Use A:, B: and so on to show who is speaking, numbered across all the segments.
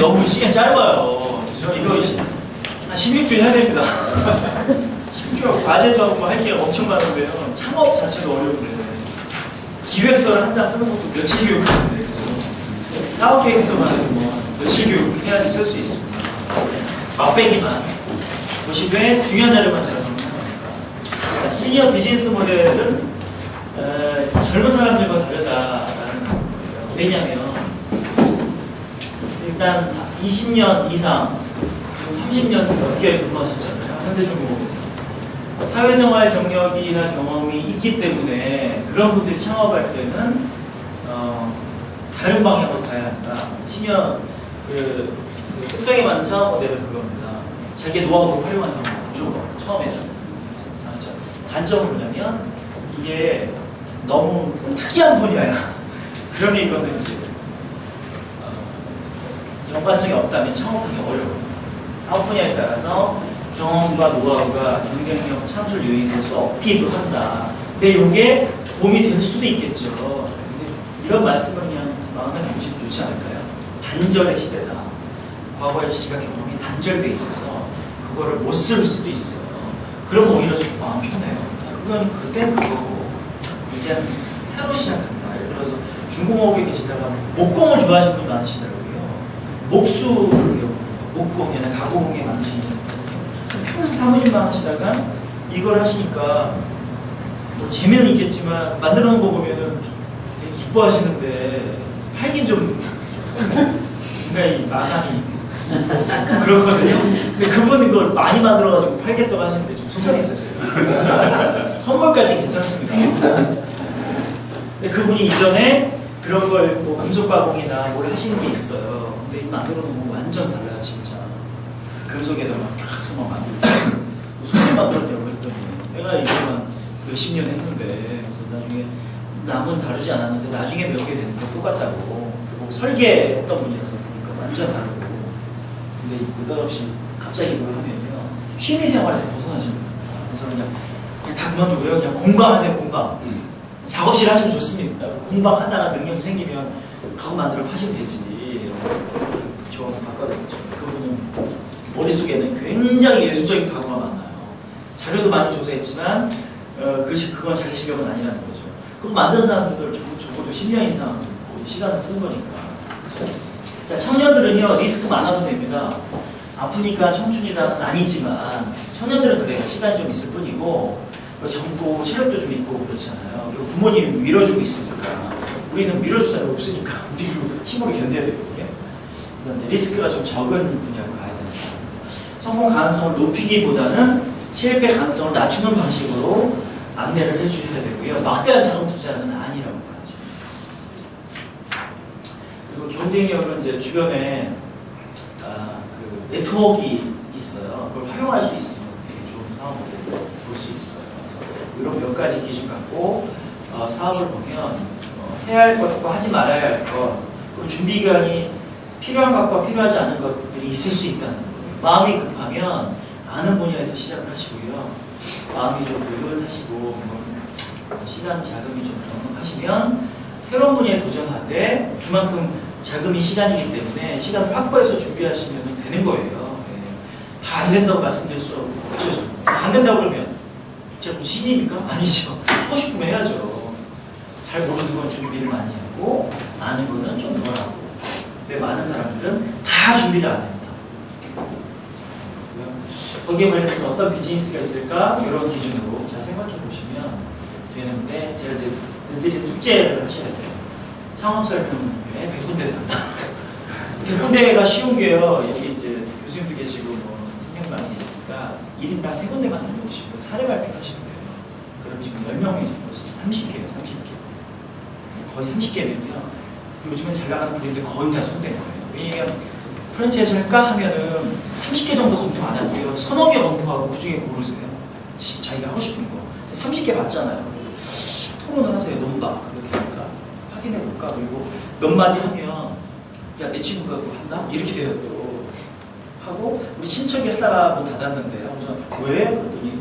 A: 너무 시간 짧아요. 저 이거 한 16주 해야 됩니다. 10개월 과제도 하고 할 게 엄청 많은데요. 창업 자체가 어려운데 기획서를 한 장 쓰는 것도 며칠 교육하는데 사업 계획서만 뭐 며칠 교육해야지 쓸 수 있습니다. 맛배기만 보시되 중요한 자료만 들어갑니다. 시니어 비즈니스 모델은 젊은 사람들과 다르다라는 거예요. 왜냐하면 일단 20년 이상 지금 30년 넘게 근무하셨잖아요. 현대중공업에서 사회생활 경력이나 경험이 있기 때문에 그런 분들이 창업할 때는 다른 방향으로 가야 한다. 시니어 그 특성에 맞는 사업 모델은 그겁니다. 자기의 노하우를 활용한다는 거 무조건 처음에는 단점은 뭐냐면 이게 너무 특이한 분야야. 그러니 이거는 이제 연관성이 없다면 창업하기 어려워요. 사업 분야에 따라서 경험과 노하우가 경쟁력 창출 요인으로서 어필도 한다. 근데 이게 도움이 될 수도 있겠죠. 근데 이런 말씀을 그냥 마음에 담으시면 좋지 않을까요? 단절의 시대다. 과거의 지식과 경험이 단절돼 있어서 그거를 못 쓸 수도 있어요. 그럼 오히려 좀 마음 편해요. 그건 그땐 그거고 이제 새로 시작한다. 예를 들어서 중공업에 계시다가 목공을 좋아하시는 분이 많으시더라고요. 목수 목공이나 가공에 많으시는 분들 평생 사무실만 하시다가 이걸 하시니까 뭐 재미는 있겠지만 만들어 놓은 거 보면은 되게 기뻐하시는데 팔긴 좀 뭔가 이 마감이 약간 그렇거든요. 근데 그분은 그걸 많이 만들어가지고 팔겠다고 하시는데 좀 속상했어요. 선물까지 괜찮습니다. 근데 그분이 이전에 그런 걸 뭐 금속 가공이나 뭘 하시는 게 있어요. 근데 만들어 놓으면 완전 달라요, 진짜. 금속에다 막 탁서 막 만들고 손에 만들었냐고 했더니 내가 이거만 몇십 년 했는데 그래서 나중에 남은 다루지 않았는데 나중에 배우게 되는 거 똑같다고. 그리고 설계했던 분이라서 보니까 완전 다르고. 근데 느닷없이 갑자기 뭘 하면요 취미생활에서 벗어나시는 거예요. 그래서 그냥 다 그만두고요. 그냥 공방하세요, 공방. 작업실 하시면 좋습니다. 공방 하다가 능력이 생기면 가구 만들어 파시면 되지. 조언을 바꿔드렸죠. 그분은 머릿속에는 굉장히 예술적인 가구가 많아요. 자료도 많이 조사했지만 그건 자기 실력은 아니라는 거죠. 그거 만든 사람들 적어도 10년 이상 시간을 쓴 거니까. 자, 청년들은요 리스크 많아도 됩니다. 아프니까 청춘이다는 아니지만 청년들은 그래요. 시간이 좀 있을 뿐이고 젊고 체력도 좀 있고 그렇잖아요. 그리고 부모님이 밀어주고 있으니까 우리는 밀어줄 사람이 없으니까 우리로 힘으로 견뎌야 되거든요. 그래서 이제 리스크가 좀 적은 분야로 가야 됩니다. 성공 가능성을 높이기보다는 실패 가능성을 낮추는 방식으로 안내를 해주셔야 되고요. 막대한 자금 투자는 아니라고 봐야죠. 그리고 경쟁력은 이제 주변에 그 네트워크가 있어요. 그걸 활용할 수 있으면 되게 좋은 사업 모델을 볼 수 있어요. 이런 몇 가지 기준 갖고 사업을 보면 해야 할 것과 하지 말아야 할 것, 그리고 준비 기간이 필요한 것과 필요하지 않은 것들이 있을 수 있다는 거예요. 마음이 급하면 아는 분야에서 시작을 하시고요. 마음이 좀 느긋하시고 시간 자금이 좀 넉넉하시면 새로운 분야에 도전하되 그만큼 자금이 시간이기 때문에 시간을 확보해서 준비하시면 되는 거예요. 다 안 된다고 말씀드릴 수 없죠. 안 된다고 그러면 제가 무슨 시집입니까? 아니죠. 하고 싶으면 해야죠. 잘 모르는 건 준비를 많이 하고 아는 거는 좀 덜 하고. 근데 많은 사람들은 다 준비를 안 합니다. 거기에 관련해서 어떤 비즈니스가 있을까? 이런 기준으로 잘 생각해 보시면 되는데 제가 이제 늘드린 숙제를 하셔야 돼요. 창업 설명회 100군데 산다. 100군데가 쉬운 게요. 여기 이제 교수님도 계시고 뭐 선생님 많이 계시니까 1인당 3군데만 다녀오시고 사례 발표하시면 돼요. 그럼 지금 10명이 정도 30개예요. 30개. 거의 30개면요. 요즘에 잘 나가는 브랜드 거의 다 손댄 거예요. 왜냐면 프랜차이즈 할까 하면은 30개 정도 검토 안 하고요. 서너 개 검토하고 그 중에 고르세요. 자기가 하고 싶은 거. 30개 봤잖아요. 토론을 하세요. 논박. 그거 되니까. 확인해볼까? 그리고 몇 마디 하면 야, 내 친구가 그거 한다? 이렇게 돼요 또. 하고 우리 친척이 하다가 문 닫았는데 왜? 그랬더니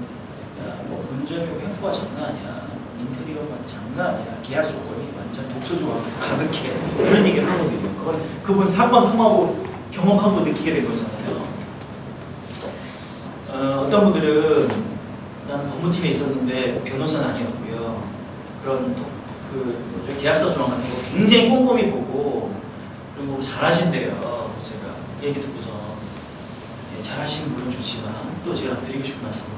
A: 야, 뭐 문전이고 횡포가 장난 아니야. 인테리어가 장난 아니야. 계약 조건이 완전 독소 조항 가득해. 이런 얘기를 하거든요. 그건 그분 사건 통하고 경험하고 느끼게 된 거잖아요. 어떤 분들은 나는 법무팀에 있었는데 변호사는 아니었고요. 그런 계약서 조항 같은 거 굉장히 꼼꼼히 보고 그리고 잘하신대요. 제가 그 얘기 듣고서 잘하시는 분은 좋지만 또 제가 드리고 싶은 말씀은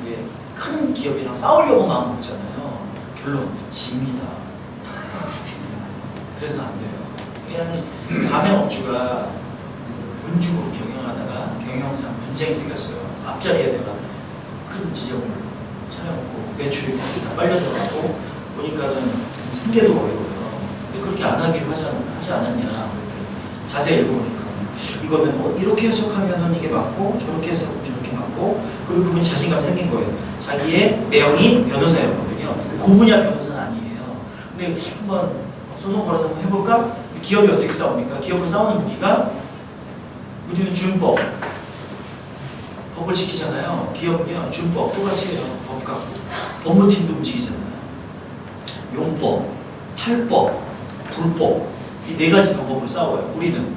A: 이게 큰 기업이랑 싸우려고 마음 먹잖아요. 결론 집니다. 그래서 안 돼요. 그냥 가맹업주가 본주로 경영하다가 경영상 분쟁이 생겼어요. 앞자리에 내가 큰 지점을 차려놓고 매출이 다 빨려들어가고 보니까는 생계도 어려워요. 근데 그렇게 안 하기로 하지 않았냐. 자세히 읽어보니까 이거는 이렇게 해석하면 이게 맞고 저렇게 해석하면 저렇게 맞고 그리고 그분이 자신감 생긴 거예요. 자기의 매형이 변호사였거든요. 그 분야 변호사는 아니에요. 근데 한번 소송 걸어서 한번 해볼까? 기업이 어떻게 싸웁니까? 기업을 싸우는 무기가 우리는 준법 법을 지키잖아요. 기업은요 준법 똑같이 해요. 법 갖고 법무팀도 움직이잖아요. 용법, 탈법, 불법 이 네 가지 방법으로 싸워요. 우리는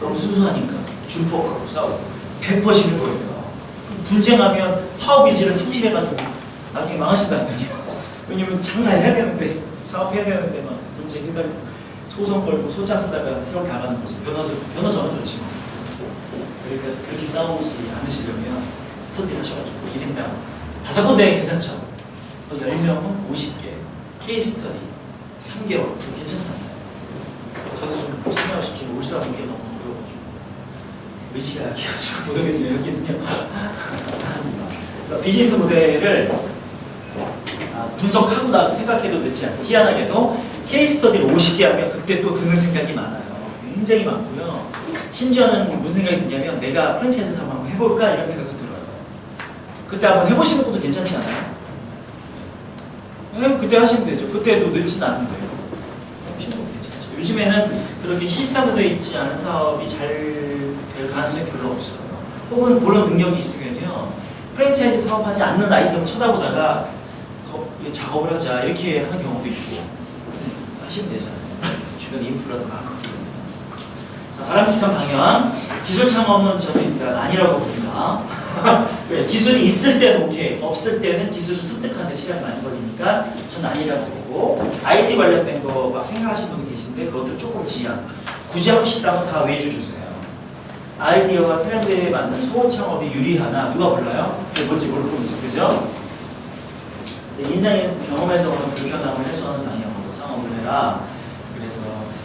A: 너무 순수하니까 준법 갖고 싸우고 100%는 거예요. 분쟁하면 사업의지를 상실해가지고 나중에 망하신다는 거예요. 왜냐면 장사해야 되는데 사업해야 되는데 막 분쟁 해가지고 소송 걸고 소장 쓰다가 세월 다 가는 거지. 변호사는 그렇지. 그러니까 그렇게 싸우지 않으시려면 스터디를 하셔가지고 1인당 5군데 괜찮죠? 10명은 50개 케이스 스터디 3개월 그거 괜찮잖아요. 저도 좀 참여하고 싶지만 울산 오기가 너무 어려워가지고 의지가 약해가지고 못 오겠네요. 여기는요. 그래서 비즈니스 모델을 분석하고 나서 생각해도 늦지 않고 희한하게도 케이스 스터디를 50개 하면 그때 또 드는 생각이 많아요. 굉장히 많고요. 심지어는 무슨 생각이 드냐면 내가 프랜차이즈를 한번 해볼까 이런 생각도 들어요. 그때 한번 해보시는 것도 괜찮지 않아요? 네, 그때 하시면 되죠. 그때도 늦지는 않는데요. 해보시는 것도 괜찮죠. 요즘에는 그렇게 시스템화되어 있지 않은 사업이 잘 될 가능성이 별로 없어요. 혹은 그런 능력이 있으면요. 프랜차이즈 사업하지 않는 아이템을 쳐다보다가 작업을 하자 이렇게 하는 경우도 있고 하시면 되잖아요. 주변 인프라도 많거든요. 자, 바람직한 방향 기술 창업은 저는 아니라고 봅니다. 왜? 기술이 있을 때는 오케이, 없을 때는 기술을 습득하는데 시간이 많이 걸리니까 전 아니라고 보고 IT 관련된 거 막 생각하시는 분이 계신데 그것도 조금 지양 굳이 하고 싶다면 다 외주 주세요. 아이디어가 트렌드에 맞는 소호 창업이 유리하나 누가 몰라요? 뭔지 모르고 있죠. 그죠? 인생의 경험에서 오는 불편함을 해소하는 방향으로 창업을 해라. 그래서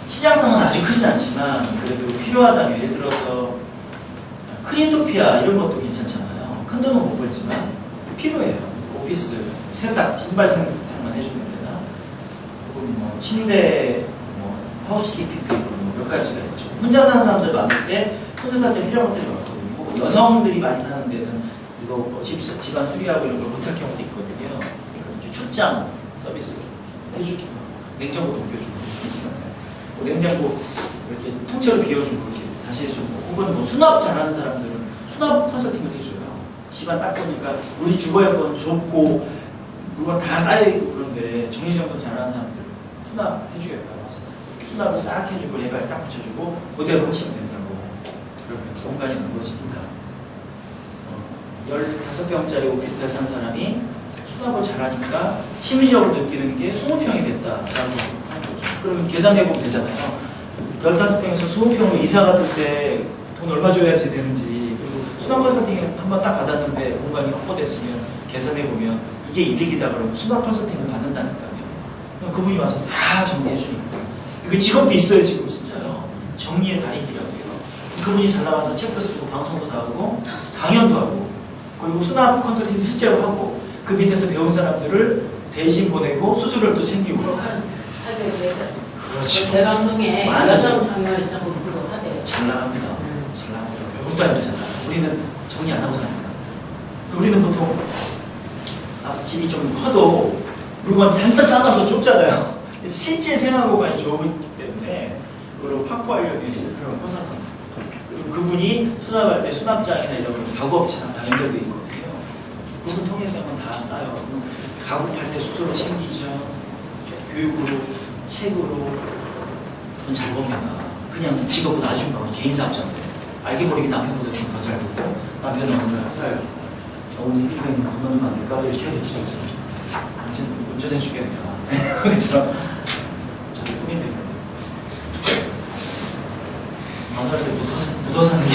A: 시장성은 아주 크지 않지만 그래도 필요하다. 예를 들어서 크리토피아 이런 것도 괜찮잖아요. 큰 돈은 못 벌지만 필요해요. 오피스, 세탁, 신발 세탁만 해주면 되나? 혹은 뭐 침대, 뭐 하우스키핑 몇 가지가 있죠. 혼자 사는 사람들 많을 때 혼자 살 때 필요한 것들이 많거든요. 혹은 여성들이 많이 사는 데는 이거 뭐 집안 수리하고 이런 걸 못할 경우도 있거든요. 그러니까 출장 서비스 해주기도 하고 냉장고 넘겨주고 있잖아요. 뭐 냉장고 이렇게 통째로 비워주고 이렇게 다시 해주고 혹은 뭐 수납 잘하는 사람들은 수납 컨설팅을 해줘요. 집안 딱 보니까 우리 주거 여건 좁고 물건 다 쌓여있고 그런데 정리정돈 잘하는 사람들 수납 해주겠다고 해서 수납을 싹 해주고 레벨 딱 붙여주고 그대로 하시면 된다고. 그러면 공간이 넓어집니다. 15평짜리 오피스텔 산 사람이 수납을 잘하니까 심리적으로 느끼는 게 20평이 됐다라고 하는 거죠. 그러면 계산해보면 되잖아요. 15평에서 20평으로 이사 갔을 때 돈 얼마 줘야지 되는지 그리고 수납 컨설팅 한번 딱 받았는데 공간이 확보됐으면 계산해보면 이게 이득이다 그러면 수납 컨설팅을 받는다니까요. 그럼 그분이 와서 다 정리해주니까. 그 직업도 있어요 지금 진짜요. 정리의 달인이라고 해요. 그분이 잘 나와서 책도 쓰고 방송도 나오고 강연도 하고 그리고 수납 컨설팅도 실제로 하고 그 밑에서 배운 사람들을 대신 보내고 수수료도 챙기고
B: 하대요.
A: 그렇죠.
B: 대방동에 여성 장애인 시장도 그거 하대요.
A: 잘 나갑니다. 잘 나갑니다. 별것도 아니잖아. 우리는 정리 안 하고 사니까. 우리는 보통 집이 좀 커도 물건 잔뜩 쌓아서 좁잖아요. 실제 생활 공간이 좁기 때문에 그걸 확보하려면 그런 컨설팅. 그리고 그분이 수납할 때 수납장이나 이런 거 가구업체랑 다 연결되어 있거든요. 그분 통해서 한번 다 싸요. 가구 팔 때 수수료 챙기죠. 교육으로, 책으로 돈 잘 법니다. 그냥 직업은 아주 개인 사업자인데 알게 모르게 남편보다 좀 더 잘 보고 남편은 오늘 학살 오늘 일부에 그만두면 안 될까 이렇게 해야 되지 당신 운전해 주겠다 그렇죠? 저도 꿈이네요. 만날 때 묻어 사는 게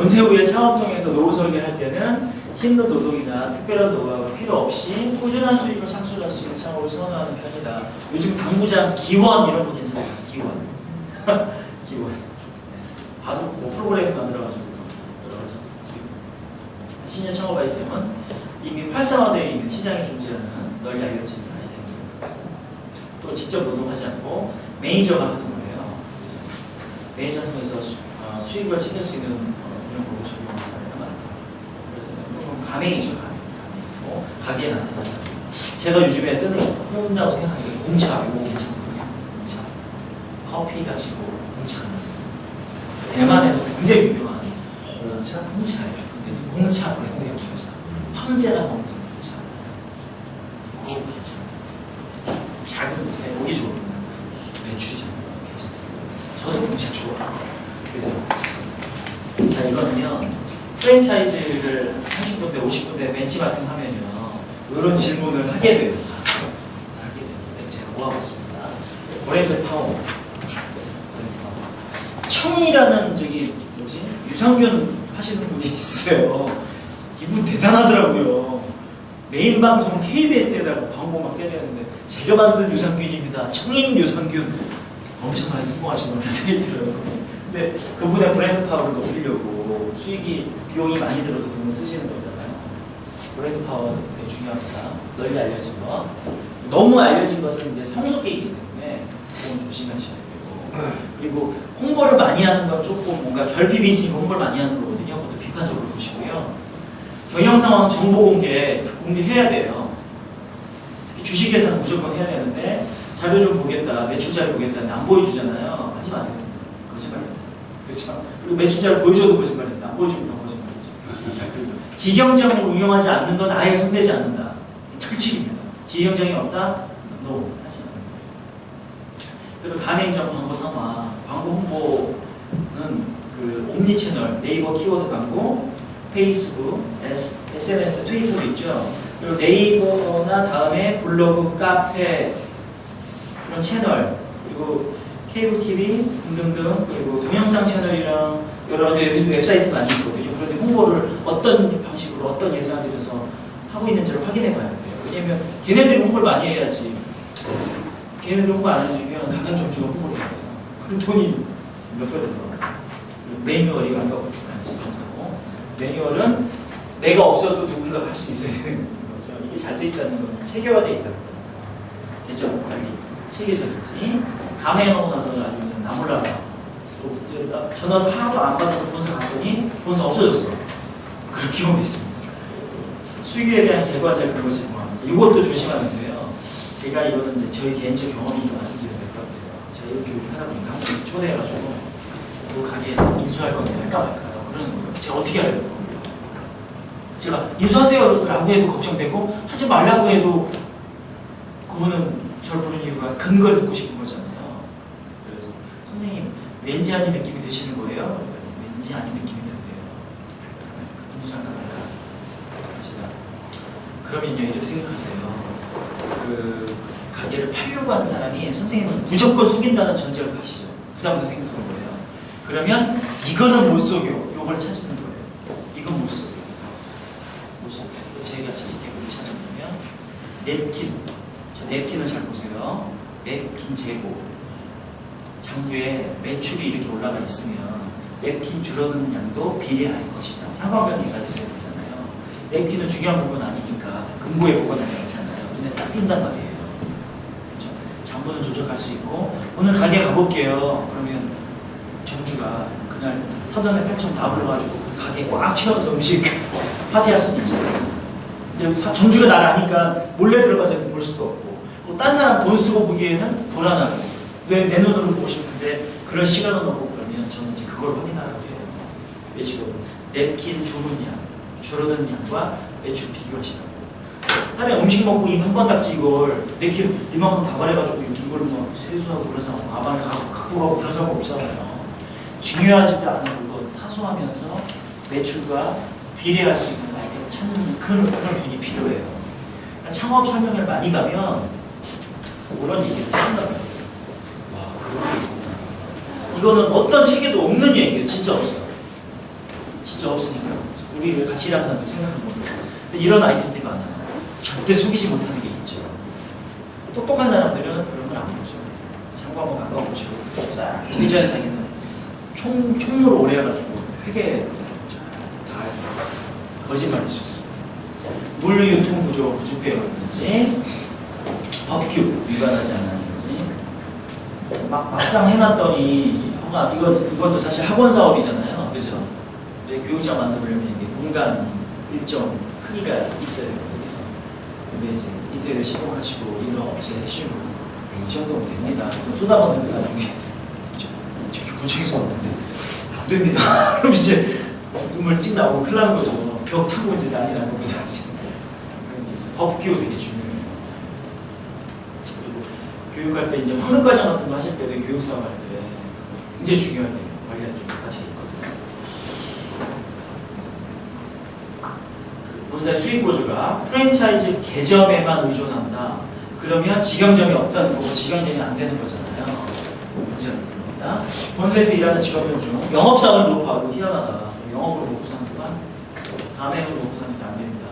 A: 은퇴 후에 창업 통해서 노후 설계할 때는 힘든 노동이나 특별한 노하우가 필요 없이 꾸준한 수익을 창출할 수 있는 창업을 선호하는 편이다. 요즘 당구장 기원 이런 거 괜찮아요. 기원. 기원. 봐도 뭐 프로그램 만들어가지고 여러 가지. 신년 창업 아이템은 이미 활성화되어 있는 시장에 존재하는 널리 알려진 아이템들. 또 직접 노동하지 않고 매니저가 하는 거예요. 매니저 통해서 수익을 챙길 수 있는 이런 거 적용하는 사례가 많다. 그래서 가맹이죠, 가맹. 가게에 나타나는 제가 요즘에 뜨는 혼자고 생각하는 게 공차, 이거 괜찮거든요. 공차. 커피가 지고 공차. 대만에서 굉장히 유명한 공차예요. 근데 공차 브랜드가 기억나. 황제라 먹는 공차. 그거 괜찮아요. 작은 곳에 오기 좋은 매출이죠. 괜찮아요. 저도 공차 좋아해요. 그죠? 자, 이거는요, 프랜차이즈를 30군데, 50군데 벤치마킹 하면요, 이런 질문을 하게 돼요. 제가 뭐하고 있습니다. 브랜드 파워. 청이라는 유상균 하시는 분이 있어요. 이분 대단하더라고요. 메인 방송 KBS에다가 광고 막 때리는데, 제가 만든 유상균입니다. 청인 유상균. 엄청 많이 성공하신 것 같은 생각이 들어요. 근데 그분의 브랜드 파워를 높이려고 수익이 비용이 많이 들어도 돈을 쓰시는 거잖아요. 브랜드 파워가 되게 중요합니다. 널리 알려진 거. 너무 알려진 것은 이제 성숙기이기 때문에 그건 조심하셔야 되고. 그리고 홍보를 많이 하는 건 조금 뭔가 결핍이 있으니까 홍보를 많이 하는 거거든요. 그것도 비판적으로 보시고요. 경영 상황 정보 공개해야 돼요. 특히 주식에서는 무조건 해야 되는데 자료 좀 보겠다, 매출 자료 보겠다 근데 안 보여주잖아요. 하지 마세요. 거짓말이에요. 그렇죠? 그리고 매출 자료 보여줘도 거짓말인데 안 보여주면 더 거짓말이죠. 지경정을 운영하지 않는 건 아예 손대지 않는다. 특징입니다. 지경정이 없다? No. 하지 말아요. 그리고 가맹점 광고 상화. 광고 홍보는 그 옴니 채널, 네이버 키워드 광고, 페이스북, SNS, 트위터도 있죠. 그리고 네이버나 다음에 블로그, 카페, 그런 채널, 그리고 케이블 TV 등등등, 그리고 동영상 채널이랑 여러 가지 웹사이트가 많이 있거든요. 그런데 홍보를 어떤 방식으로 어떤 예산을 들여서 하고 있는지를 확인해 봐야 돼요. 왜냐면 걔네들이 홍보를 많이 해야지. 걔네들이 홍보 안 해주면 가맹점주가 홍보를 해야 돼요. 그럼 돈이 몇 배 들어가요. 매뉴얼이 완벽하지 않고, 매뉴얼은 내가 없어도 누군가가 할 수 있어야 되는 거죠. 이게 잘 돼 있다는 건 체계화되어 있다는 거예요. 대적 관리, 체계적이지. 감행하고 나서 아주 그냥 나몰라라. 또 전화도 하나도 안 받아서 본사 갔더니 본사 없어졌어. 그런 경우도 있습니다. 수익에 대한 결과자를 그거 제공합니다. 이것도 조심하는데요. 제가 이거는 이제 저희 개인적 경험이니까 말씀드려야 될 것 같아요. 제가 이렇게 교육하다 보니까 한 번 초대해가지고 그 가게에서 인수할 건데 할까 말까요? 그러는 거예요. 제가 어떻게 해야 될까요? 제가 인수하세요 라고 해도 걱정되고 하지 말라고 해도 그분은 저를 부른 이유가 근거를 듣고 싶은 거잖아요. 그래서 선생님 왠지 아닌 느낌이 드시는 거예요? 왠지 아닌 느낌이 든대요. 인수할까 말까? 제가 그러면요 이렇게 생각하세요. 그 가게를 팔려고 하는 사람이 선생님은 무조건 속인다는 전제를 가시죠. 그다음부터 생각하는 거예요. 그러면 이거는 못 속여. 요걸 찾는 거예요. 이건 못 속여. 못 속여. 제가 찾은 게 뭘 찾았냐면 냅킨. 저 냅킨을 잘 보세요. 냅킨 재고. 장부에 매출이 이렇게 올라가 있으면 냅킨 줄어드는 양도 비례할 것이다. 상관관계가 있어야 되잖아요. 냅킨은 중요한 부분 아니니까 금고에 보관하지 않잖아요. 근데 딱 뛴단 말이에요. 그렇죠? 장부는 조작할 수 있고 오늘 가게 가볼게요. 그러면 점주가 그날 사돈의 8천 다 불러가지고 가게 꽉 채워서 음식 파티할 수도 있잖아요. 근데 점주가 날 아니까 몰래 들어가서 볼 수도 없고 또 딴 사람 돈 쓰고 보기에는 불안하고 내 눈으로 보고 싶은데 그런 시간은 없고 그러면 저는 이제 그걸 확인하라고 해요. 왜 지금 냅킨 주문량, 줄어든 양과 매출 비교하시라고. 사람이 음식 먹고 입 한 번 닦지 이걸 내 키 이만큼 다발해가지고 이걸 막 세수하고 그런 사람 가방에 갖고 가고 그런 사람 없잖아요. 중요하지도 않은 물건 사소하면서 매출과 비례할 수 있는 아이템을 찾는 그런 눈이 필요해요. 그러니까 창업 설명회를 많이 가면 그런 얘기를 해준단 말이에요. 와, 그런 게 있구나. 이거는 어떤 책에도 없는 얘기예요. 진짜 없어요. 진짜 없으니까. 우리 같이 일하는 사람들 생각하는 겁니다. 이런 아이템들이 많아요. 절대 속이지 못하는 게 있죠. 똑똑한 사람들은 그런 걸 안 보죠. 창고 한번 가까워보시고, 싹, 제자에서는 총무를 오래 해가지고, 회계 다 거짓말일 수 있습니다. 물류유통구조 구축배였는지, 법규 위반하지 않았는지, 막상 해놨더니, 이것도 사실 학원 사업이잖아요. 그죠? 교육장 만들려면 이게 공간 일정 크기가 있어야 되거든요. 근데 이제 인테리어 시공하시고 이런 업체 해주시고 이 정도면 됩니다. 또 쏟아붓는 거 나중에 저기 구청에서 왔는데 안 됩니다. 그럼 이제 눈물 찍 나오고 큰일 나는 거죠. 벽 타고 이제 난리 나는 겁니다. 그런 게 있어요. 법규 되게 중요해요. 그리고 교육할 때 이제 학력과정 같은 거 하실 때 교육사업 할 때 굉장히 중요하게 관리할 게 몇 가지 있거든요. 본사의 수익 보조가 프랜차이즈 개점에만 의존한다. 그러면 직영점이 없다는 거고 직영점이 안 되는 거잖아요. 문제는 겁니다. 본사에서 일하는 직원들 중 영업사원을 높아하고 희한하다. 영업으로 먹고 사는 동안 가맹으로 먹고 사는 게 안 됩니다.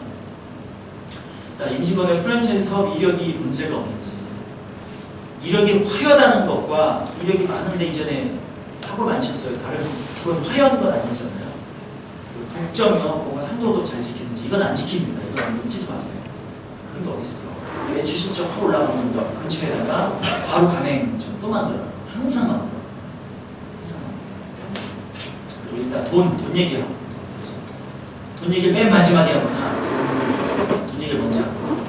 A: 자, 임직원의 프랜차이즈 사업 이력이 문제가 없는지, 이력이 화려하다는 것과 이력이 많은데 이전에 사고를 안 쳤어요. 다른 그건 화려한 건 아니잖아요. 독점이요, 뭔가 상도도 잘 지키는지 이건 안 지킵니다. 이건 안 믿지도 마세요. 그런 게 어딨어. 매출 실적 확 올라가는 거 근처에다가 바로 가맹점 또 만들어요. 항상 만들어요. 항상 만들어요. 그리고 일단 돈 얘기하고, 돈 얘기를 맨 마지막에 하거나 돈 얘기를 먼저 하고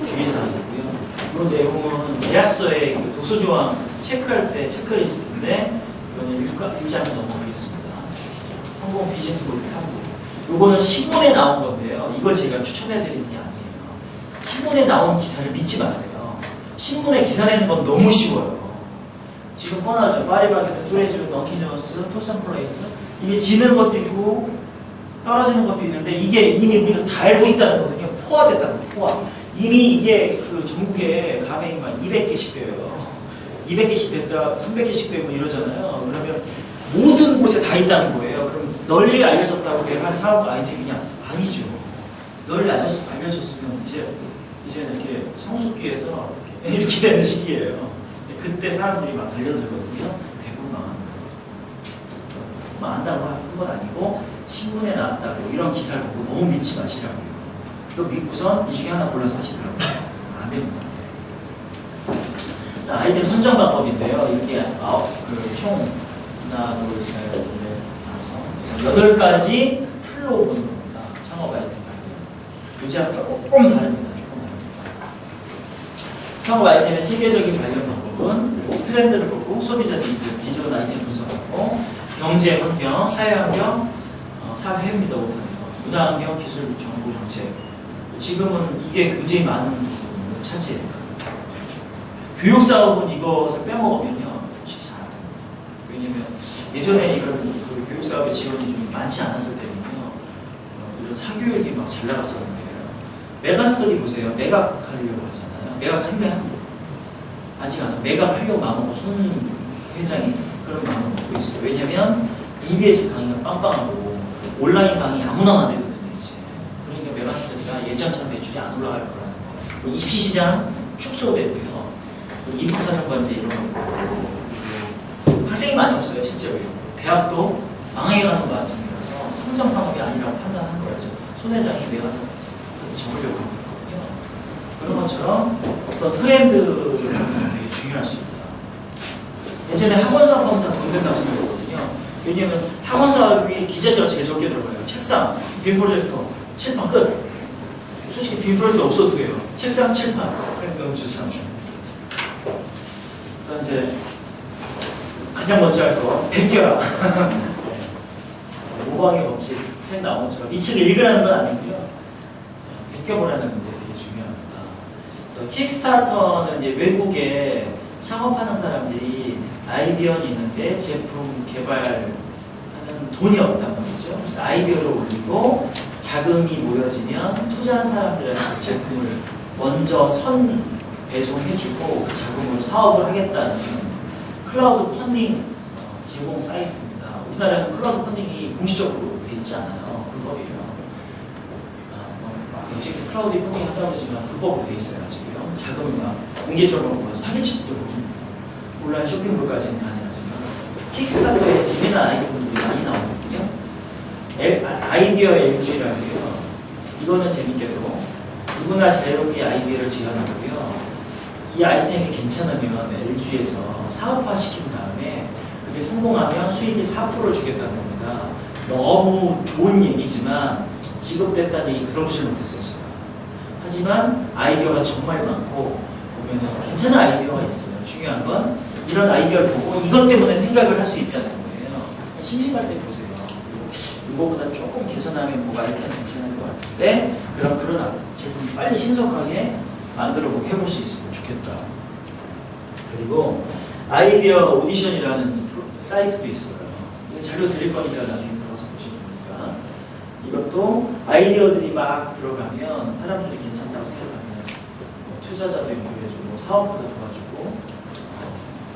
A: 주의사항이고요. 그런 내용은 계약서에 그 도서조항 체크할 때 체크리스트인데 이거는 일장을 넘어가겠습니다. 성공 비즈니스 모델 탐구. 요거는 신문에 나온 건데요. 이걸 제가 추천해드리는 게 아니에요. 신문에 나온 기사를 믿지 마세요. 신문에 기사 내는 건 너무 쉬워요. 지금 뻔하죠. 파리바게트, 뚜레쥬, 던킨도너스, 토슨플레이스. 이게 지는 것도 있고 떨어지는 것도 있는데 이게 이미 우리가 다 알고 있다는 거거든요. 포화됐다는 거예요. 포화. 이미 이게 그 전국에 가맹이 막 200개씩 돼요. 200개씩 됐다, 300개씩 되고 이러잖아요. 그러면 모든 곳에 다 있다는 거예요. 그럼 널리 알려졌다고 내가 사업 아이템이냐? 아니죠. 널리 알려졌으면 이제는 이렇게 성숙기에서 이렇게 되는 시기예요. 그때 사람들이 막 달려들거든요. 대부분 망한다고 한 건 아니고 신문에 나왔다고 이런 기사를 보고 너무 믿지 마시라고요. 또 믿고선 이 중에 하나 골라서 하시더라고요. 안 됩니다. 자, 아이템 선정 방법인데요. 이렇게 총 하나, 둘, 셋, 넷, 다섯, 8가지 틀로 보는 겁니다. 창업 아이템 관련. 요지하고 조금 다릅니다. 조금 다릅니다. 창업 아이템의 체계적인 관련 방법은 트렌드를 보고 소비자 니즈, 기존 아이템 분석하고 경제 환경, 사회 환경, 사회입니다. 문화 환경, 기술 정보 정책. 지금은 이게 굉장히 많은 부분을 차지해요. 교육사업은 이것을 빼먹으면요, 솔직히 잘 안 됩니다. 왜냐면 예전에 이런 그 교육사업의 지원이 좀 많지 않았을 때는요, 이런 사교육이 막 잘 나갔었는데, 메가스터디 보세요. 매각하려고 하잖아요. 매각하면 아직 안 매각하려고 마음먹고 손 회장이 그런 마음을 먹고 있어요. 왜냐면 EBS 강의가 빵빵하고 온라인 강의 아무나 안 되거든요. 이제. 그러니까 메가스터디가 예전처럼 매출이 안 올라갈 거라는 거. 입시시장 축소되고요. 입학사정관제 이런 거. 학생이 많이 없어요, 실제로. 대학도 망해가는 과정이라서 성장 산업이 아니라고 판단한 거예요. 손 회장이 메가스터디 접으려고 하는 거거든요. 그런 것처럼 어떤 트렌드를 되게 중요할 수 있다. 예전에 학원 사업하면 다 돈 된다고 생각했거든요. 왜냐면 학원 사업이 기재재가 제일 적게 들어가요. 책상, 빔 프로젝터, 칠판 끝. 솔직히 빔 프로젝터 없어도 돼요. 책상, 칠판. 그러니까 너무 좋잖아요. 그래서 이제 가장 먼저 할 거, 베껴라. 모방의 법칙, 책 나온 것처럼 이 책을 읽으라는 건 아니고요. 베껴보라는 게 되게 중요합니다. 그래서 킥스타터는 이제 외국에 창업하는 사람들이 아이디어는 있는데 제품 개발하는 돈이 없단 말이죠. 그래서 아이디어를 올리고 자금이 모여지면 투자한 사람들한테 그 제품을 먼저 선 배송해주고 그 자금으로 사업을 하겠다는 클라우드 펀딩 제공 사이트입니다. 우리나라는 클라우드 펀딩이 공식적으로 돼 있지 않아요. 불법이에요. 역시 클라우드 펀딩 한다고 하지만 불법으로 돼 있어요. 아직요. 자금을 막 공개적으로 모여서 사기치지도 온라인 쇼핑몰까지는 가능하지만 킥스타터에 재미난 아이디어들이 많이 나오거든요. 아이디어 LG라고요. 이거는 재밌게도 누구나 자유롭게 아이디어를 제안하고요. 이 아이템이 괜찮으면 LG에서 사업화 시킨 다음에 그게 성공하면 수익이 4%를 주겠다는 겁니다. 너무 좋은 얘기지만 지급됐다는 얘기 들어보지 못했어요, 제가. 하지만 아이디어가 정말 많고 보면은 괜찮은 아이디어가 있어요. 중요한 건 이런 아이디어를 보고 이것 때문에 생각을 할 수 있다는 거예요. 심심할 때 보세요. 이거보다 조금 개선하면 뭐가 이렇게 괜찮을 것 같은데 그런 제품 빨리 신속하게 만들어보고 해볼 수 있으면 좋겠다. 그리고 아이디어 오디션이라는 사이트도 있어요. 이거 자료 드릴 거니까 나중에 들어가서 보시면 됩니다. 이것도 아이디어들이 막 들어가면 사람들이 괜찮다고 생각하면 투자자도 연결해주고 사업부도 도와주고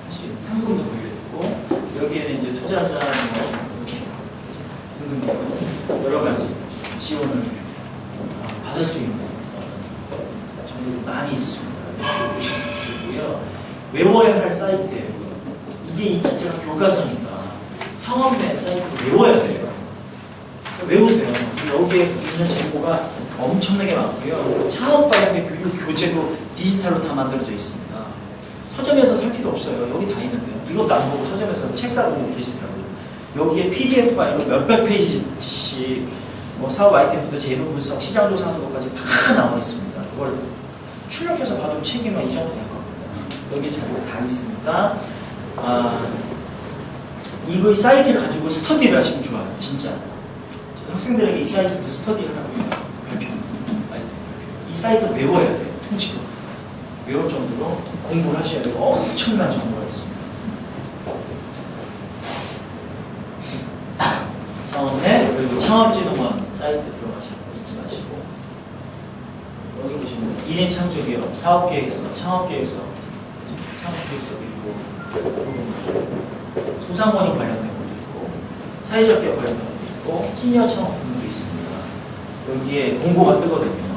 A: 할 수 있는 상금도 돌려주고 여기에는 이제 투자자 등등 여러 가지 지원을 받을 수 있는 정보들이 많이 있습니다. 보실 수 있고요. 외워야 할 사이트예요. 이게 진짜 교과서니까 창업맨 사이트 외워야 돼요. 외우세요. 여기에 있는 정보가 엄청나게 많고요. 창업 관련된 교육 교재도 디지털로 다 만들어져 있습니다. 서점에서 살 필요 없어요. 여기 다 있는데요. 이것도 안 보고 서점에서 책 사고 계시더라고요. 여기에 PDF 파일로 몇백 페이지씩 뭐 사업 아이템부터 재무 분석, 시장 조사하는 것까지 다 나와 있습니다. 그걸 출력해서 받으면 책이면 이 정도 될 겁니다. 여기 자료가 다 있으니까 이거 이 사이트를 가지고 스터디를 하시면 좋아요. 진짜. 학생들에게 이 사이트도 스터디를 하라고 발표합니다. 이 사이트 외워야 돼요. 통째로. 외울 정도로 공부를 하셔야 되고 엄청난 정보가 있습니다. 다음에 그리고 창업진흥원 사이트 들어가시는 거 잊지 마시고 여기 보시면 1인 창조기업, 사업계획서, 창업계획서, 창업계획서도 있고 소상공인 관련된 것도 있고 사회적 기업 관련된 것도 있고 시니어 창업 등도 있습니다. 여기에 공고가 뜨거든요.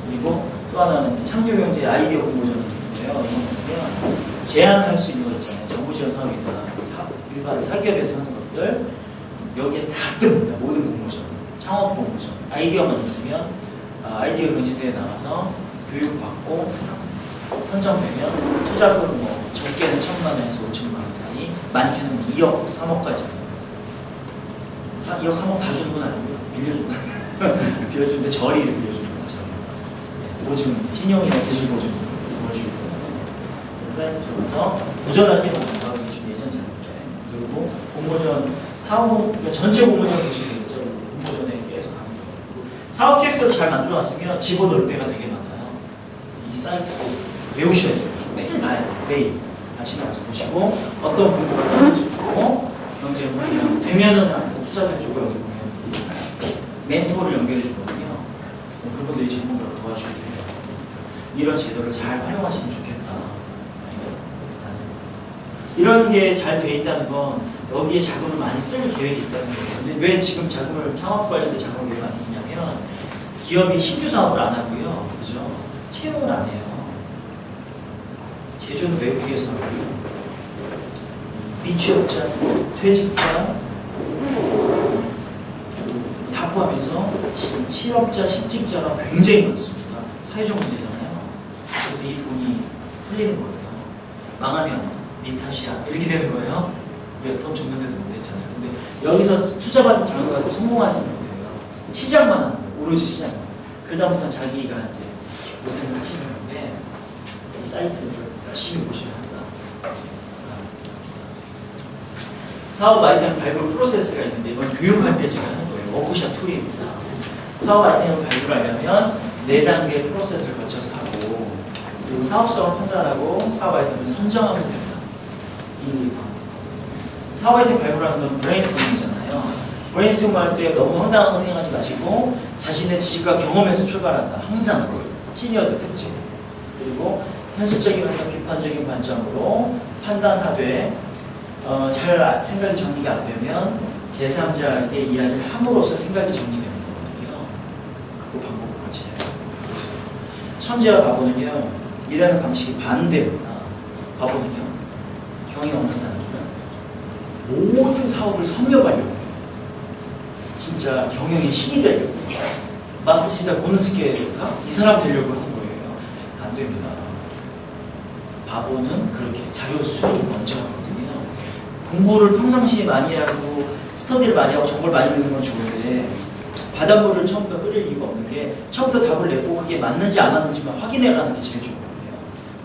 A: 그리고 또 하나는 창조경제 아이디어 공모전이 있는데요. 이거는 제안할 수 있는 거 있잖아요. 정부지원 사업이나 일반 사기업에서 하는 것들 여기에 다 뜹니다. 모든 공모전, 창업 공모전. 아이디어만 있으면 아이디어 경제대회에 나가서 교육받고 선정되면 투자금 뭐 적게는 1,000만 원에서 5,000만 원 사이, 많게는 2억, 3억까지. 2억, 3억 다 주는 건 아니고요. 빌려주는 건 빌려주는데 저리 빌려주는 거죠. 보증, 신용이나 대출 보증 도와주고 사이트 들어가서 도전할 때마다 이게 좀 예전 작업에 그리고 공모전 타운 그러니까 전체 공모전 보시면 되겠죠. 공모전에 계속 합니다. 사업 계획서 잘 만들어놨으면 집어넣을 때가 되게 많아요. 이 사이트 외우셔야 돼요. 매일 봐야 돼요. 매일 아침에 와서 보시고 어떤 공부가 나는지 보고 경제문이랑 되면은 투자된 쪽으로 여기 보면 멘토를 연결해 주거든요. 그분들이 전문가로 도와주게 돼요. 이런 제도를 잘 활용하시면 좋겠다. 이런 게 잘 돼 있다는 건 여기에 자금을 많이 쓸 계획이 있다는 거예요. 근데 왜 지금 자금을 창업 관련된 자금을 왜 많이 쓰냐면 기업이 신규 사업을 안 하고요. 그죠? 채용을 안 해요. 제조는 외국에서 하고요. 미취업자, 퇴직자 다 포함해서 실업자, 실직자가 굉장히 많습니다. 사회적 문제잖아요. 그런데 이 돈이 풀리는 거예요. 망하면 니 탓이야. 이렇게 되는 거예요. 왜 돈 줬는데도 못했잖아요. 근데 여기서 투자받은 자금을 가지고 성공하시는 거예요. 시장만 하는 거예요. 오로지 시장만. 그다음부터는 자기가 이제 고생을 하시는 건데 이 사이트를 열심히 보셔야 한다. 사업 아이템 발굴 프로세스가 있는데 이건 교육할 때 제가 하는 거예요. 워크샵 툴입니다. 사업 아이템을 발굴하려면 4단계 프로세스를 거쳐서 하고 그리고 사업성을 판단하고 사업 아이템을 선정하면 됩니다. 이 방법. 사업 아이템 발굴하는 건 브레인스토밍이잖아요. 브레인스토밍 할 때 너무 황당한 거 생각하지 마시고 자신의 지식과 경험에서 출발한다. 항상 시니어들 특징. 그리고 현실적이면서 비판적인 관점으로 판단하되 잘 생각이 정리가 안 되면 제3자에게 이야기를 함으로써 생각이 정리되는 거거든요. 그 방법을 고치세요. 천재와 바보는요, 일하는 방식이 반대입니다. 바보는요, 경이 없는 사람들은 모든 사업을 섭렵하려고 해요. 진짜 경영의 신이 되려고 해요. 마스시다 고는스케가 이 사람 되려고 하는 거예요. 안 됩니다. 바보는 그렇게 자료 수집을 먼저 하거든요. 공부를 평상시에 많이 하고 스터디를 많이 하고 정보를 많이 듣는 건 좋은데 바닷물을 처음부터 끓일 이유가 없는 게 처음부터 답을 내고 그게 맞는지 안 맞는지만 확인해가는 게 제일 중요해요.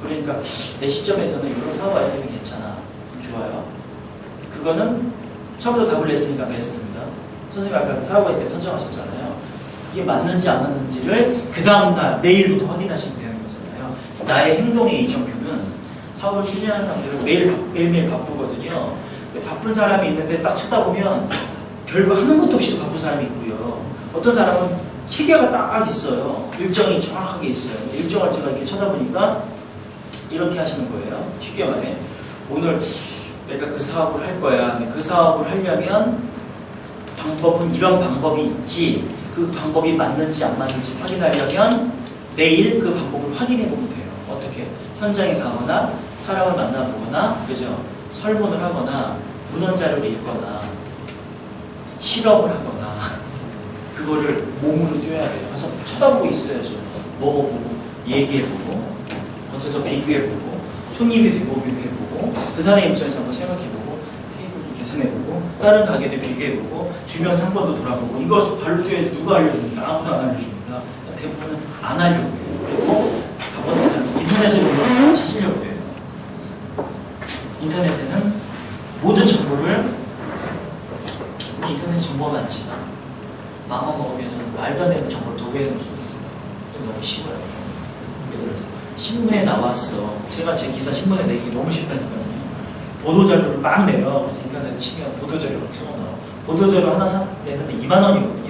A: 그러니까 내 시점에서는 이런 사업 아이템이 괜찮아. 좋아요. 그거는 처음부터 답을 냈으니까 베스트입니다. 선생님이 아까 사업 아이템 선정하셨잖아요. 그게 맞는지 안 맞는지를 그 다음날 내일부터 확인하시면 되는 거잖아요. 나의 행동의 이정표는 사업을 추진하는 사람들은 매일매일 바쁘거든요. 바쁜 사람이 있는데 딱 쳐다보면 별거 하는 것도 없이 바쁜 사람이 있고요. 어떤 사람은 체계가 딱 있어요. 일정이 정확하게 있어요. 일정을 제가 이렇게 쳐다보니까 이렇게 하시는 거예요. 쉽게 말해. 오늘 내가 그 사업을 할 거야. 그 사업을 하려면 방법은 이런 방법이 있지. 그 방법이 맞는지 안 맞는지 확인하려면 내일 그 방법을 확인해 보면 돼요. 어떻게? 현장에 가거나 사람을 만나보거나, 그죠? 설문을 하거나, 문헌 자료를 읽거나, 실험을 하거나, 그거를 몸으로 뛰어야 돼요. 그래서 쳐다보고 있어야죠. 먹어보고, 얘기해보고, 어디서 비교해보고, 손님이 되고 비교해보고, 그 사람의 입장에서 한번 생각해보고, 테이블도 계산해보고, 다른 가게도 비교해보고, 주변 상권도 돌아보고, 이거 발로 뛰어야 누가 알려줍니까? 아무도 안 알려줍니다. 대부분은 안 하려고 해요. 그리고 바쁜 사람이 인터넷으로 찾으려고 해요. 인터넷에는 모든 정보를 우리 인터넷 정보가 많지만 마음만 먹으면 말도 안 되는 정보를 도배해 놓을 수가 있어요. 너무 쉬워요. 예를 들어서 신문에 나왔어. 제가 제 기사 신문에 내기 너무 쉽다니까요. 보도자료를 막 내요. 그래서 인터넷에 치면 보도자료가 켜나와요. 보도자료 하나 내는데 2만 원이거든요.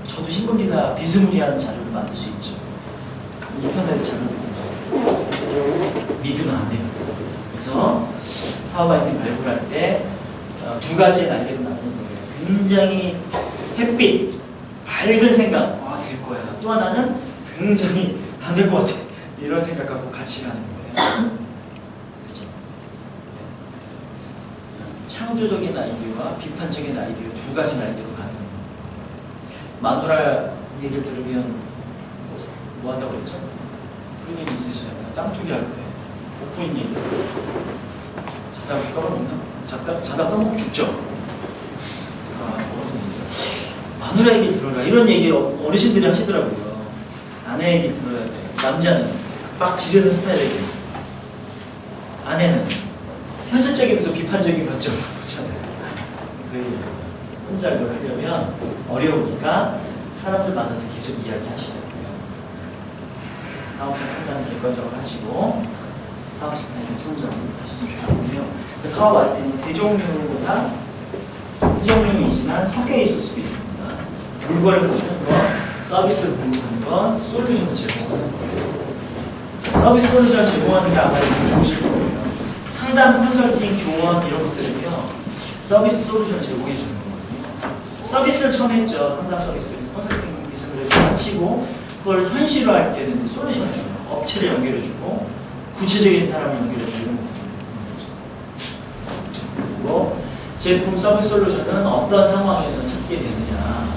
A: 저도 신문기사 비스무리한 자료를 만들 수 있죠. 인터넷 자료를 믿으면 안 돼요. 그래서 사업 아이템 발굴할 때 두 가지의 날개로 나누는 거예요. 굉장히 햇빛, 밝은 생각, 될 거야. 또 하나는 굉장히 안 될 것 같아. 이런 생각 갖고 같이 가는 거예요. 그렇죠? 창조적인 아이디어와 비판적인 아이디어 두 가지 날개로 가는 거예요. 마누라 얘기를 들으면 뭐 한다고 그랬죠? 그런 얘기 있으시잖아요. 땅투기 할 때. 오프닝 얘기. 자다가 떠먹나? 자다 떠먹고 죽죠? 마누라 얘기 들어라. 이런 얘기 어르신들이 하시더라고요. 아내 얘기 들어야 돼. 남자는 막 지르는 스타일이에요. 아내는 현실적이면서 비판적인 관점을 보잖아요. 그 혼자 이걸 하려면 어려우니까 사람들 만나서 계속 이야기 하시더라고요. 사업성 판단을 객관적으로 하시고 사업성 판단을 통정을 하셨으면 좋겠고요. 그 사업 아이템이 세 종류이지만 섞여 있을 수도 있습니다. 물건을 보는 것, 서비스를 보는 것, 솔루션을 제공하는 것. 서비스 솔루션을 제공하는 게 아마 좋으실 거예요. 상담, 컨설팅, 조언 이런 것들은요. 서비스 솔루션을 제공해 주는 거거든요. 서비스를 처음 했죠. 상담 서비스에서 컨설팅 서비스를 마치고 그걸 현실화할 때는 솔루션을 줘요. 업체를 연결해주고 구체적인 사람을 연결해주는 거거든요. 그리고 제품 서비스 솔루션은 어떤 상황에서 찾게 되느냐.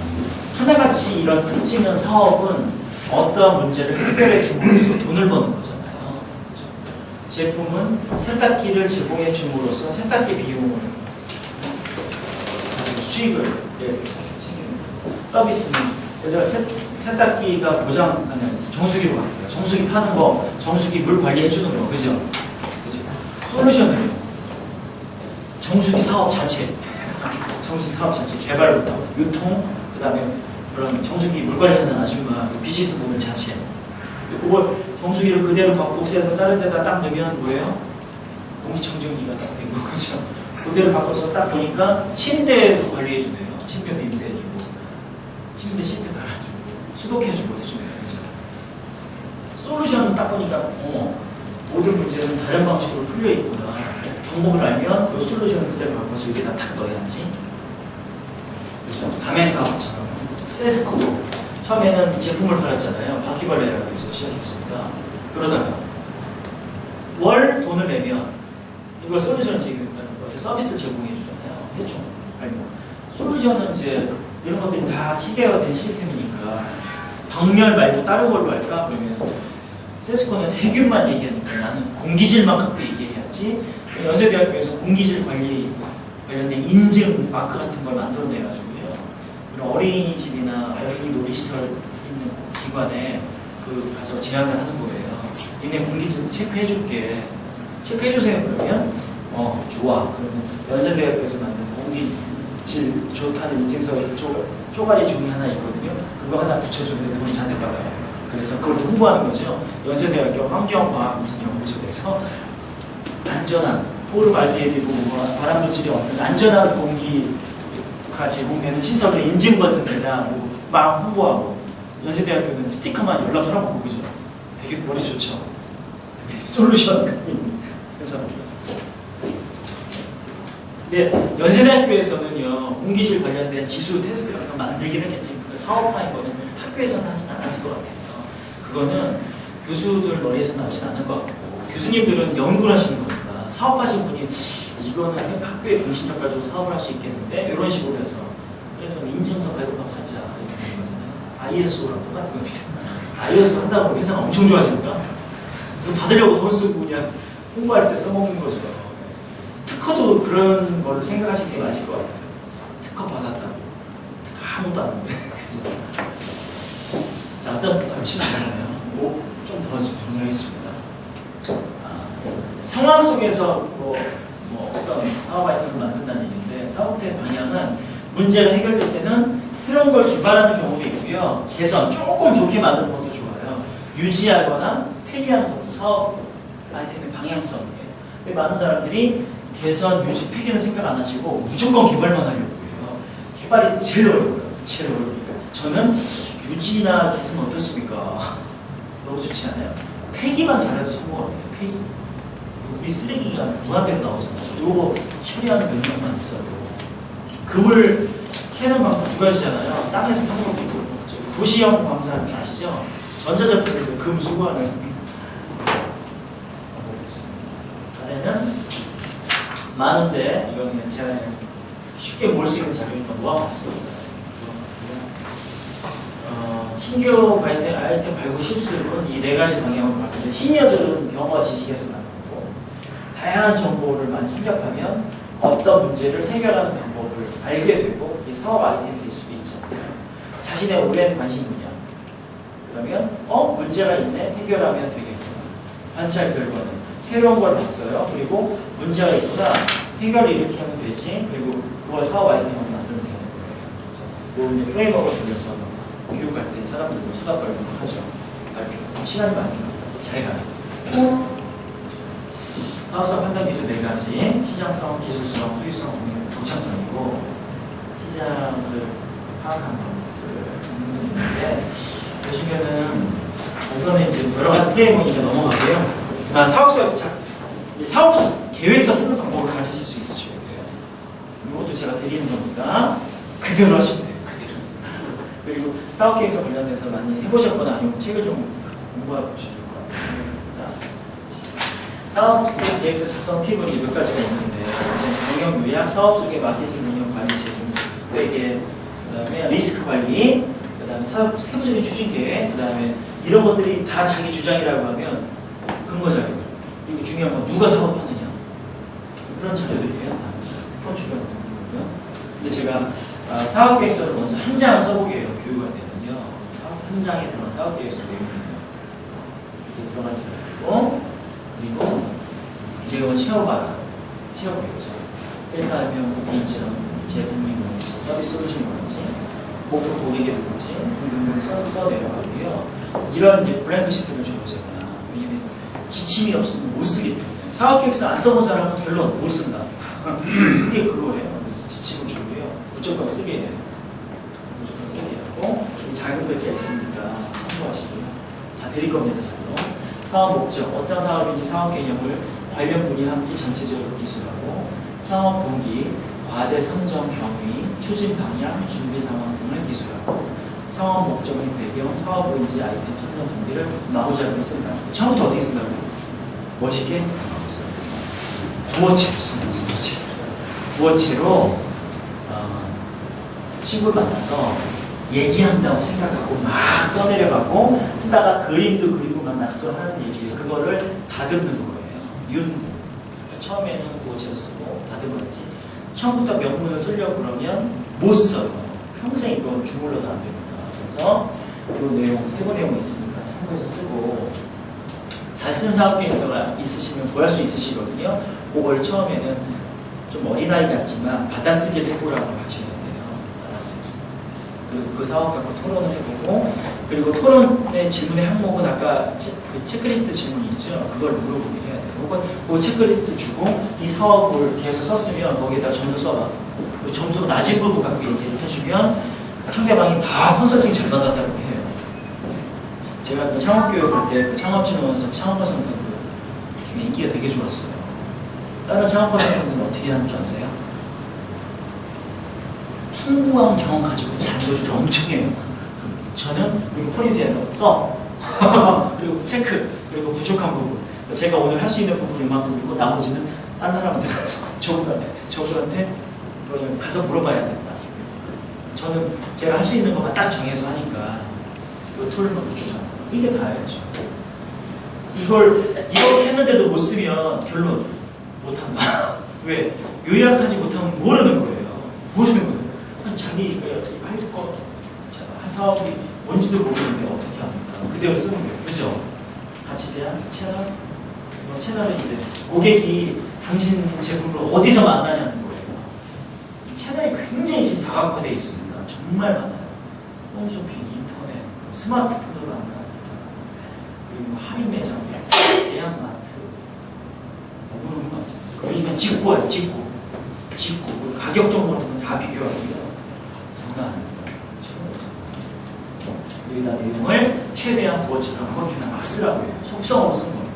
A: 하나같이 이런 특징 있는 사업은 어떠한 문제를 해결해 줌으로써 돈을 버는 거잖아요. 그렇죠? 제품은 세탁기를 제공해 줌으로써 세탁기 비용을 수익을 챙깁니다. 서비스는 예를 들어 세탁기가 정수기로 갑니다. 정수기 파는 거, 정수기 물 관리해 주는 거, 그죠? 그죠? 솔루션은요. 정수기 사업 자체, 개발부터 유통, 그 다음에 그런 정수기 물 관리하는 아줌마 비즈니스 부분 자체 그걸 정수기를 그대로 복사해서 다른 데다 딱 넣으면 뭐예요? 공기청정기가 딱 된 거죠. 그대로 바꿔서 딱 보니까 침대도 관리해주네요. 침대도 임대해주고, 침대 시트 달아주고, 소독해주고 해주네요. 솔루션은 딱 보니까 모든 문제는 다른 방식으로 풀려 있구나. 방법을 알면 그 솔루션을 그대로 바꿔서 여기다 탁 넣어야지. 그죠? 가맹사업처럼 세스코도 처음에는 제품을 팔았잖아요. 바퀴벌레라고 해서 시작했습니다. 그러다가 월 돈을 내면 이걸 솔루션을 제공한다는 거예요. 서비스를 제공해 주잖아요. 대충 알고. 솔루션은 이제 이런 것들이 다 체계화된 시스템이니까 방열 말고 다른 걸로 할까? 그러면 세스코는 세균만 얘기하니까 나는 공기질만 갖고 얘기해야지. 연세대학교에서 공기질 관리 관련된 인증 마크 같은 걸 만들어내가지고요. 그런 어린이집이나 어린이 놀이시설 있는 기관에 가서 제안을 하는 거예요. 니네 공기질 체크해줄게. 체크해주세요. 그러면 좋아. 그러면 연세대학교에서 만든 공기질 좋다는 인증서 쪼가리 종이 하나 있거든요. 그거 하나 붙여주면 돈 잔뜩 받아요. 그래서 그걸 홍보하는 거죠. 연세대학교 환경과학 무슨 연구소에서 안전한 포르말디헤이드고 발암 물질이 없는 안전한 공기가 제공되는 시설을 인증받는 데다 막 홍보하고 연세대학교는 스티커만 연락을 하고 그죠. 되게 머리 좋죠. 솔루션. 그래서 근데 연세대학교에서는요 공기질 관련된 지수 테스트 같은 거 만들긴 했겠지만 그 사업화인 거는 학교에서는 하진 않았을 것 같아요. 그거는 교수들 머리에서 나오진 않을 것 같고 교수님들은 연구를 하시는 거니까 사업하신 분이 이거는 학교에 공신력 가지고 사업을 할 수 있겠는데 이런 식으로 해서 그러면 인증서 발급하고 사자 이렇게 되는 거잖아요. ISO랑 똑같은 겁니다. ISO 한다고 회사가 엄청 좋아집니까? 받으려고 돈 쓰고 그냥 홍보할 때 써먹는 거죠. 특허도 그런 걸로 생각하시는 게 맞을 것 같아요. 특허 받았다. 특허 아무도 안 하는데. 자, 어떤 시간이나요? 좀더 정리하겠습니다. 상황 속에서 어떤 사업 아이템을 만든다는 얘기인데 사업의 방향은 문제가 해결될 때는 새로운 걸 개발하는 경우도 있고요. 개선, 조금 좋게 만드는 것도 좋아요. 유지하거나 폐기하는 것도 사업 아이템의 방향성이에요. 근데 많은 사람들이 개선, 유지, 폐기는 생각 안 하시고 무조건 개발만 하려고 해요. 개발이 제일 어려워요. 제일 어려워요. 저는 유지나 개선 어떻습니까? 너무 좋지 않아요? 폐기만 잘해도 성공합니다. 폐기. 우리 쓰레기가 무한대로 나오잖아요. 이거 처리하는 능력만 있어도. 금을 캐는 방법 두 가지잖아요. 땅에서 파는 것도 있고, 도시형 광산 아시죠? 전자제품에서 금 수거하는 방법이 있습니다. 사례는 많은데, 이거는 제가 쉽게 모을 수 있는 자료니까 모아봤습니다. 신규 아이템 발굴 실습은 이 네 가지 방향으로 바뀌는데 시니어들은 경험과 지식에서 나누고 다양한 정보를 많이 섭렵하면 어떤 문제를 해결하는 방법을 알게 되고 이게 사업 아이템이 될 수도 있잖아요. 자신의 오랜 관심 분야. 그러면 문제가 있네. 해결하면 되겠구나. 관찰 결과는 새로운 걸 봤어요. 그리고 문제가 있구나. 해결을 이렇게 하면 되지. 그리고 그걸 사업 아이템으로 만들면 되는 거예요. 그래서 이제 프레임워크를 돌려서 교육할 때 사람들도 수다 떨고 하죠. 시간이 많이 잘 가요. 사업성 판단 기준 네 가지. 시장성, 기술성, 소유성, 독창성이고 시장을 파악하는 방법들을 있는데 보시면은 이거는 이제 여러 가지 프레임워크가 넘어가고요. 사업 계획서 쓰는 방법을 가르칠 수 있으셔야 돼요. 이것도 제가 드리는 겁니다. 그대로 하시면 돼요. 그리고 사업 계획서 관련해서 많이 해보셨거나 아니면 책을 좀 공부하고 싶을 것 같습니다. 사업 계획서 작성 팁은 몇 가지가 있는데, 경영 요약, 사업 속의 마케팅 운영 관리 제공, 회계, 그다음에 리스크 관리, 그다음에 사업 세부적인 추진 계획, 그다음에 이런 것들이 다 자기 주장이라고 하면 근거 자료. 그리고 중요한 건 누가 사업하느냐. 그런 자료들이에요. 그건 중요한 거고요. 근데 제가 사업 계획서를 먼저 한 장을 써보게 해요. 교육할 때는요. 한 장에 들어간 사업 계획서 내용이 이렇게 들어가 있어요. 그리고 이걸 채워봐라. 채워보겠죠. 회사명 페이지처럼 제품이 뭔지, 서비스 솔루션이 뭔지, 목표 고객의 누군지 등등등 써 내려가고요. 이런 이제 블랭크 시트를 줘보잖아요. 왜냐면 지침이 없으면 못 쓰기 때문에. 사업계획서 안 써본 사람은 결론 못 쓴다. 그게 그거예요. 그래서 지침을 주고요. 무조건 쓰게 해요. 무조건 쓰게 하고 작은 글자 있으니까 참고하시고요. 다 드릴 겁니다. 자료. 사업 목적, 어떤 사업인지 사업 개념을 관련 분야 함께 전체적으로 기술하고 사업 동기, 과제 선정 경위, 추진 방향, 준비 상황 등을 기술하고 사업 목적의 배경, 사업 의지, 아이템 선정 동기를 마구잡이로 쓴다. 처음부터 어떻게 쓴다고요? 멋있게? 구어체로 씁니다. 구어체로 친구를 만나서 얘기한다고 생각하고 막 써내려가고 쓰다가 그림도 그리고 막 낙서하는 얘기예요. 그거를 다듬는 거예요. 그러니까 처음에는 구어체로 쓰고 다듬어야지. 처음부터 명문을 쓰려고 그러면 못 써요. 평생 이건 주물러도 안 됩니다. 그래서 이 내용, 세부 내용 있으니까 참고해서 쓰고 잘 쓴 사업계획서가 있으시면 구할 수 있으시거든요. 그걸 처음에는 좀 어린아이 같지만 받아쓰기를 해보라고 하셔야 돼요. 받아쓰기. 그 사업 갖고 토론을 해보고 그리고 토론의 질문의 항목은 아까 그 체크리스트 질문이 있죠. 그걸 물어보게 해야 돼요. 혹은 그 체크리스트 주고 이 사업을 계속 썼으면 거기에다 점수 써봐. 그 점수가 낮은 부분 갖고 얘기를 해주면 상대방이 다 컨설팅 잘 받았다고 해요. 제가 그 창업교육 할 때 그 창업진흥원에서 창업consultant 중에 인기가 되게 좋았어요. 다른 창업consultant는 어떻게 하는 줄 아세요? 풍부한 경험 가지고 잔소리를 엄청 해요. 저는 그리고 프린트해서 써. 그리고 체크. 그리고 부족한 부분. 제가 오늘 할 수 있는 부분은 이만큼이고 나머지는 딴 사람한테 가서 저분한테 가서 물어봐야 된다. 저는 제가 할 수 있는 것만 딱 정해서 하니까 이 툴을 주잖아요. 이게 다예요. 이걸 이렇게 했는데도 못 쓰면 결론 못한다. 왜? 요약하지 못하면 모르는 거예요. 모르는 거예요. 자기가 할 거, 한 사업이 뭔지도 모르는데 어떻게 합니까? 그대로 쓰는 거예요. 그죠? 가치 제한, 채널. 채널은 이제 고객이 당신 제품을 어디서 만나냐는 거예요. 이 채널이 굉장히 지금 다각화되어 있습니다. 정말 많아요. 홈쇼핑, 인터넷, 스마트폰으로 만나는 그리고 할인 매장, 대형마트 너무너무 많습니다. 요즘엔 직구예요. 직구. 가격 정보는 다 비교하고요. 장난 아닙니다. 여기다 내용을 최대한 부어처럼 그렇게 막 쓰라고 해요. 속성으로 쓰는 거예요.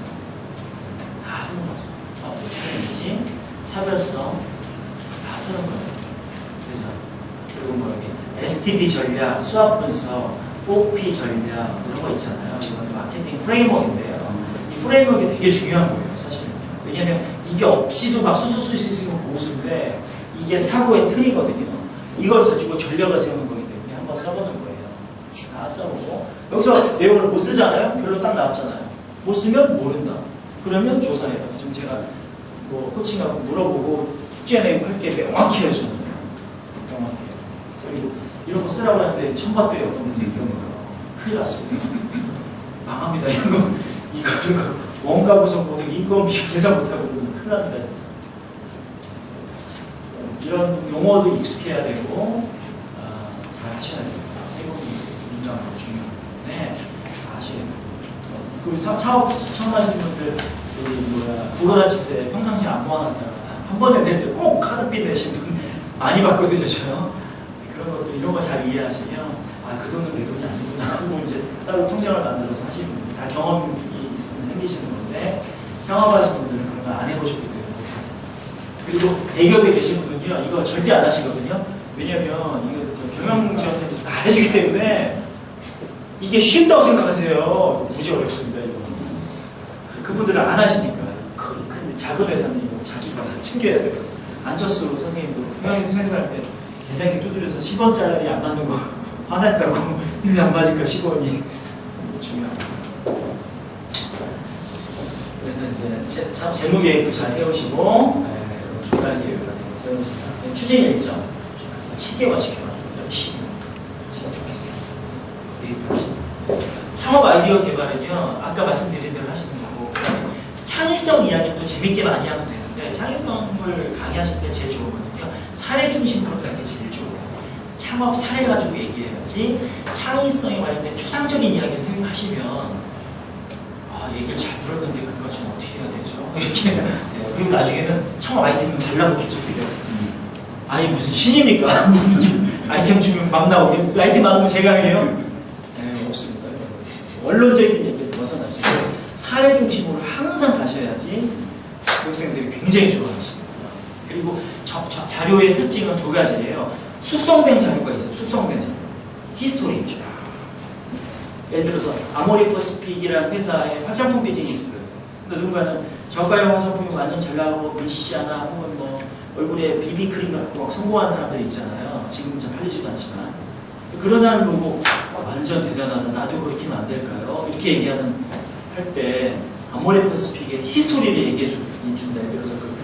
A: 다 쓰는 거죠. 최대인지 차별성 다 쓰는 거예요. 그죠? 그리고 뭐 여기 STP 전략, 수학 분석, OP 전략 이런 거 있잖아요. 이건 마케팅 프레임워크인데요. 이 프레임워크가 되게 중요한 거예요, 사실은. 왜냐하면 이게 없이도 막 수수 쓸 수 있으면 고수인데 이게 사고의 틀이거든요. 이걸 가지고 전략을 세우는 거기 때문에 한번 써보는 거예요. 다 써보고 여기서 내용을 못 쓰잖아요. 결론 딱 나왔잖아요. 못 쓰면 모른다. 그러면 조사해요. 지금 제가 뭐 코칭하고 물어보고 숙제 내용 할게 명확해요. 저는 명확해요. 그리고 이런 거 쓰라고 하는데 천바돼요. 어떤 분들이 이런 거 큰일 났습니다. 망합니다. 이거 원가 부정 못하고 인건비 계산 못하고 큰일 납니다. 진짜. 이런 용어도 익숙해야 되고 잘 하셔야 됩니다. 세법이 민감하고 중요한데 다 하셔야 됩니다. 그 사업 처음 하시는 분들 부가가치세 평상시에 안 모아놨다가 한 번에 낼 때 꼭 카드비 내신 분 많이 봤거든요. 저요. 그런 것도 이런 거 잘 이해하시면 그 돈은 내 돈이 아니구나 하고 이제 따로 통장을 만들어서 하시는 분들 다 경험이 있으면 생기시는 건데 창업하시는 분들은 그런 거 안 해보셨기 때문에 그리고 대기업에 계신 분은요 이거 절대 안 하시거든요. 왜냐면 이거 경영지원팀에서 다 해주기 때문에 이게 쉽다고 생각하세요. 무지 어렵습니다. 이거 그분들은 안 하시니까 그 작은 회사는 이거 자기가 챙겨야 돼요. 안철수 선생님도 회사할 때 계산기 두드려서 10원짜리 안 맞는 거 화났다고 근데 안 맞으니까 10원이 중요합니다. 그래서 이제 재무계획도 잘 세우시고 중간 계획 같은 거 세우시면 추진 일정 체계화 시켜가지고 열심히 여기까지. 창업 아이디어 개발은요 아까 말씀드린 대로 하시는 거고 창의성 이야기 또 재밌게 많이 하면 되는데 창의성을 강의하실 때 제일 좋은 거는요 사례 중심으로 가는 게 제일 좋아요. 창업 사례 가지고 얘기해야지 창의성에 관련된 추상적인 이야기를 하시면 얘기를 잘 들었는데 그거 좀 어떻게 해야 되죠? 이렇게 그리고 나중에는 창업 아이템을 달라고 계속해요. 아니 무슨 신입니까? 아이템 주면 막 나오게 아이템 많으면 제가 해요? 네, 없습니다. 원론적인 얘기를 벗어나시고 사례 중심으로 항상 가셔야지 교육생들이 굉장히 좋아하십니다. 그리고 자료의 특징은 두 가지예요. 숙성된 자료가 있어요. 숙성된 자료. 히스토리죠. 예를 들어서 아모레퍼스픽이라는 회사의 화장품 비즈니스. 누군가는 저가형 화장품이 완전 잘 나오고 미시아나 혹은 뭐 얼굴에 비비크림 갖고 막 성공한 사람들 있잖아요. 지금은 잘 팔리지도 않지만 그런 사람 보고 완전 대단하다. 나도 그렇게 하면 안 될까요? 이렇게 얘기하는 할 때 아모레퍼스픽의 히스토리를 얘기해 준다. 예를 들어서 그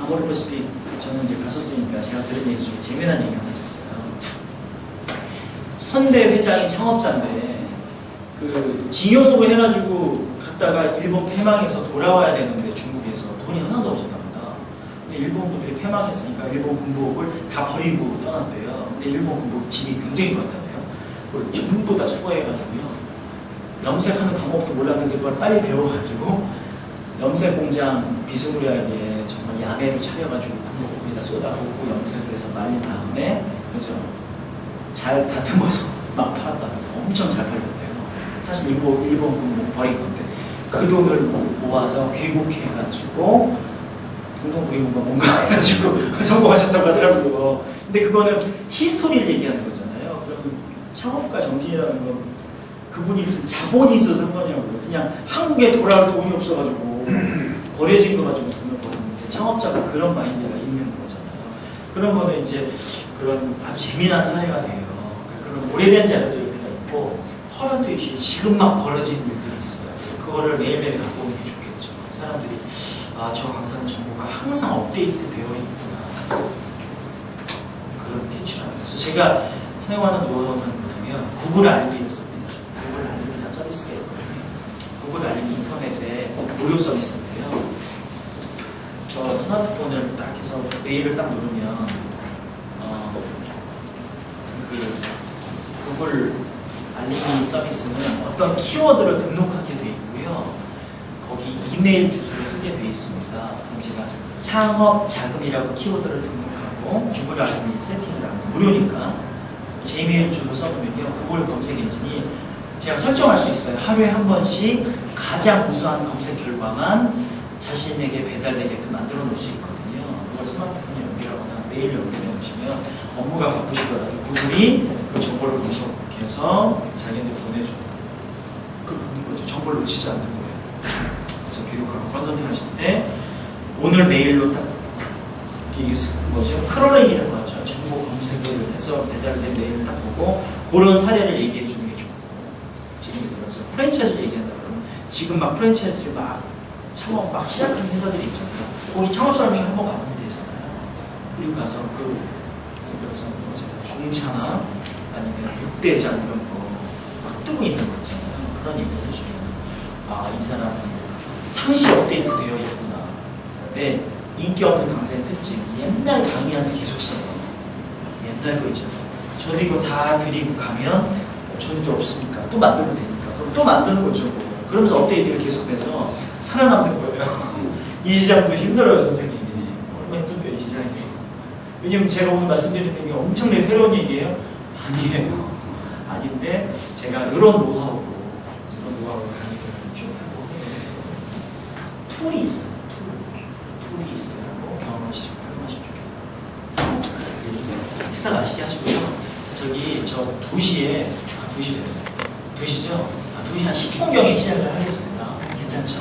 A: 아모레퍼스픽 저는 이제 갔었으니까 제가 들은 얘기 중에 재미난 얘기가 하나 있었어요. 선대 회장이 창업자인데 그 징용으로 해가지고 갔다가 일본 폐망해서 돌아와야 되는데 중국에서 돈이 하나도 없었답니다. 근데 일본 군들이 폐망했으니까 일본 군복을 다 버리고 떠났대요. 근데 일본 군복 집이 굉장히 좋았다네요. 그걸 전부 다 수거해가지고요. 염색하는 방법도 몰랐는데 그걸 빨리 배워가지고 염색 공장 비스무리하게 정말 야매로 차려가지고 군복 거기다 쏟아붓고 염색을 해서 말린 다음에 그죠? 잘 다듬어서 막 팔았답니다. 엄청 잘 팔렸대요. 사실 일본 군복 버린 건데 그 돈을 모아서 귀국해가지고 동동부리문가 뭔가 해가지고 성공하셨다고 하더라고요. 근데 그거는 히스토리를 얘기하는 거잖아요. 그러면 창업가 정신이라는 건 그분이 무슨 자본이 있어서 한 거냐고요. 그냥 한국에 돌아올 돈이 없어가지고 버려진 거 가지고 돈을 버렸는데 창업자가 그런 마인드가 있는 거잖아요. 그런 거는 이제 그런 아주 재미난 사례가 돼요. 그런 오래된 자료도 있고 허런트 이슈 지금 막 벌어진 일들이 있어요. 그거를 매일매일 갖고 오는 게 좋겠죠. 사람들이 저 강사는 정보가 항상 업데이트 되어 있구나. 그렇게 추천합니다. 그래서 제가 사용하는 노하우는 뭐냐면 구글 알림을 씁니다. 구글 알림이라는 서비스가 있거든요. 구글 알림 인터넷에 무료 서비스인데요. 저 스마트폰을 딱 해서 메일을 딱 누르면 그 구글 알림 서비스는 어떤 키워드를 등록하게 돼 있고요. 거기 이메일 주소를 쓰게 돼 있습니다. 그럼 제가 창업 자금이라고 키워드를 등록하고 구글 알림 세팅을 하고 무료니까 제 이메일 주소 써보면요. 구글 검색 엔진이 제가 설정할 수 있어요. 하루에 한 번씩 가장 우수한 검색 결과만 자신에게 배달되게끔 만들어 놓을 수 있거든요. 그걸 스마트폰에 연결하거나 메일 연결해 놓으시면 업무가 바쁘시더라도 구글이 그 정보를 분석해서 자기한테 보내줘요. 그런 거죠. 정보를 놓치지 않는 거예요. 그래서 기록하고 컨설팅 하실 때 오늘 메일로 딱 이게 뭐죠? 크롤링이라고 하죠. 정보 검색을 해서 배달된 메일을 딱 보고 그런 사례를 얘기해 주는 게 좋고 지금 들어서 프랜차이즈 얘기한다 그러면 지금 막 프랜차이즈 막 창업 막 시작하는 회사들이 있잖아요. 거기 창업 사람이 한번 가보면 되잖아요. 그리고 가서 그래서 경차나 아니면 육대장 이런 거 막 뜨고 있는 거 있잖아요. 그런 얘기를 해주면 이 사람은 상시 업데이트 되어 있구나. 근데 인기 없는 강사의 특징 옛날 강의하면 계속 써요. 옛날 거 있잖아요. 저도 이거 다 드리고 가면 전혀 없으니까 또 만들면 되니까 그럼 또 만드는 거죠. 그러면서 업데이트가 계속돼서 살아남는 거예요. 이 시장도 힘들어요, 선생님이. 얼마나 힘든데, 이 시장이. 왜냐면 제가 오늘 말씀드리는 게 엄청나게 새로운 얘기예요? 아니에요. 아닌데, 제가 이런 노하우로 강의를 좀 하고 생각해서 툴이 있어요. 툴이 있어야 하고 경험하시 좀 활용하시면 좋겠다. 식사 맛있게 하시고요. 저기, 저 2시에, 2시죠? 2시 한 10분경에 시작을 하겠습니다. 괜찮죠?